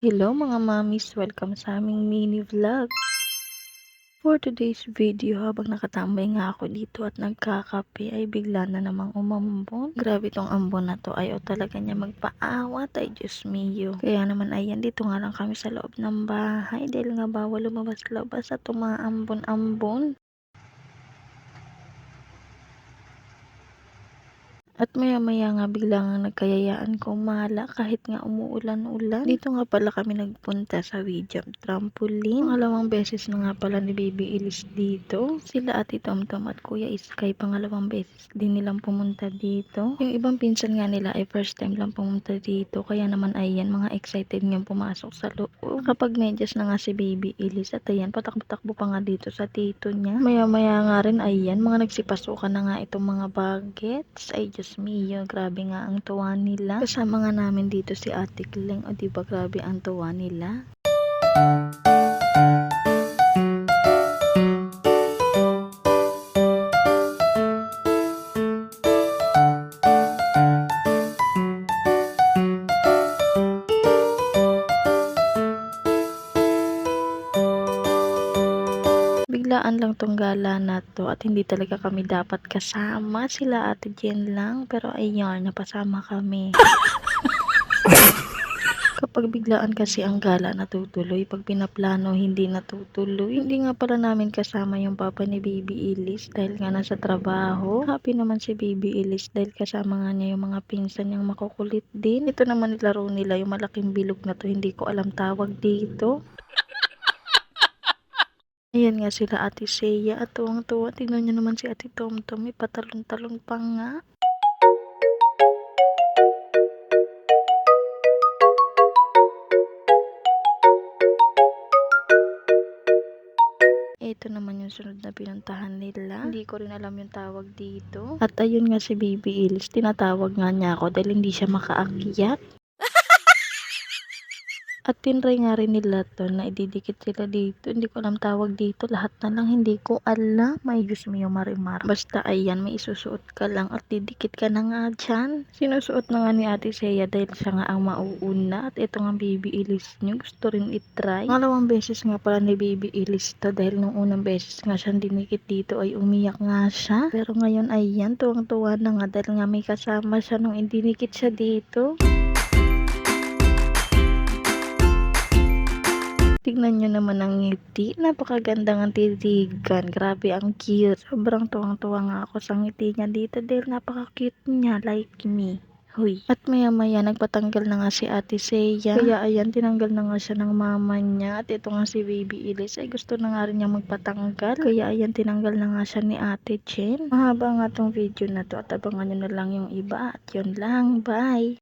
Hello mga mamis, welcome sa aming mini vlog. For today's video, habang nakatambay nga ako dito at nagkakape ay bigla na namang umambon. Grabe tong ambon na to, ayaw talaga niya magpaawat, ay Diyos mio. Kaya naman ayan, dito nga lang kami sa loob ng bahay dahil nga bawal lumabas-labas at umaambon-ambon. At maya-maya nga bigla nga nagkayayaan ko umala kahit nga umuulan-ulan. Dito nga pala kami nagpunta sa Wijam Trampoline. Pangalawang beses na nga pala ni Baby Elise dito. Sila Ate Tomtom at Kuya Iskay pangalawang beses din nilang pumunta dito. Yung ibang pinsan nga nila ay first time lang pumunta dito. Kaya naman ayan, mga excited nga pumasok sa loob. Kapag medyas na nga si Baby Elise at ayan, patakbo-takbo pa nga dito sa tito niya. Maya-maya nga rin ayan, mga nagsipasukan na nga itong mga bagets. Ay Diyos mio, grabe nga ang tuwa nila. Kasama nga namin dito si Ate Kleng. O diba grabe ang tuwa nila. Biglaan lang tong gala na to at hindi talaga kami dapat kasama. Sila Ate Jen lang, pero ayun, napasama kami. Kapag biglaan kasi ang gala natutuloy, pag pinaplano hindi natutuloy. Hindi nga pala namin kasama yung papa ni Baby Elise dahil nga nasa trabaho. Happy naman si Baby Elise dahil kasama nga niya yung mga pinsan niyang makukulit din. Ito naman nilaro nila yung malaking bilog na to, hindi ko alam tawag dito. Ayan nga sila Ate Seya at tuwang-tuwa. Tingnan niyo naman si Ate Tomtom, may patalon-talon pa nga. Ito naman yung sunod na pinuntahan nila. Hindi ko rin alam yung tawag dito. At ayun nga si Baby Elise, tinatawag nga niya ako dahil hindi siya makaakyat. At tinry nga rin nila to na ididikit sila dito. Hindi ko alam tawag dito. Lahat na lang hindi ko alam. May Diyos mo yung marimar. Basta ayan, may isusuot ka lang at didikit ka na nga dyan. Sinusuot na nga ni Ate Seya dahil siya nga ang mauuna. At ito nga Baby Elise nyo. Gusto rin itry. Pangalawang beses nga pala ni Baby Elise to dahil nung unang beses nga siyang dinikit dito ay umiyak nga siya. Pero ngayon ayan, tuwang-tuwa na nga dahil nga may kasama siya nung indinikit siya dito. Tignan nyo naman ang ngiti. Napakaganda ng titigan. Grabe ang cute. Sobrang tuwang-tuwa nga ako sa ngiti niya dito dahil napaka-cute niya. Like me. Huy. At maya-maya nagpatanggal na nga si Ate Seya. Kaya ayan, tinanggal na nga siya ng mama niya. At ito nga si Baby Elise ay gusto na nga rin niya magpatanggal. Kaya ayan, tinanggal na nga siya ni Ate Jen. Mahaba nga tong video na to at abangan nyo na lang yung iba. At yun lang. Bye!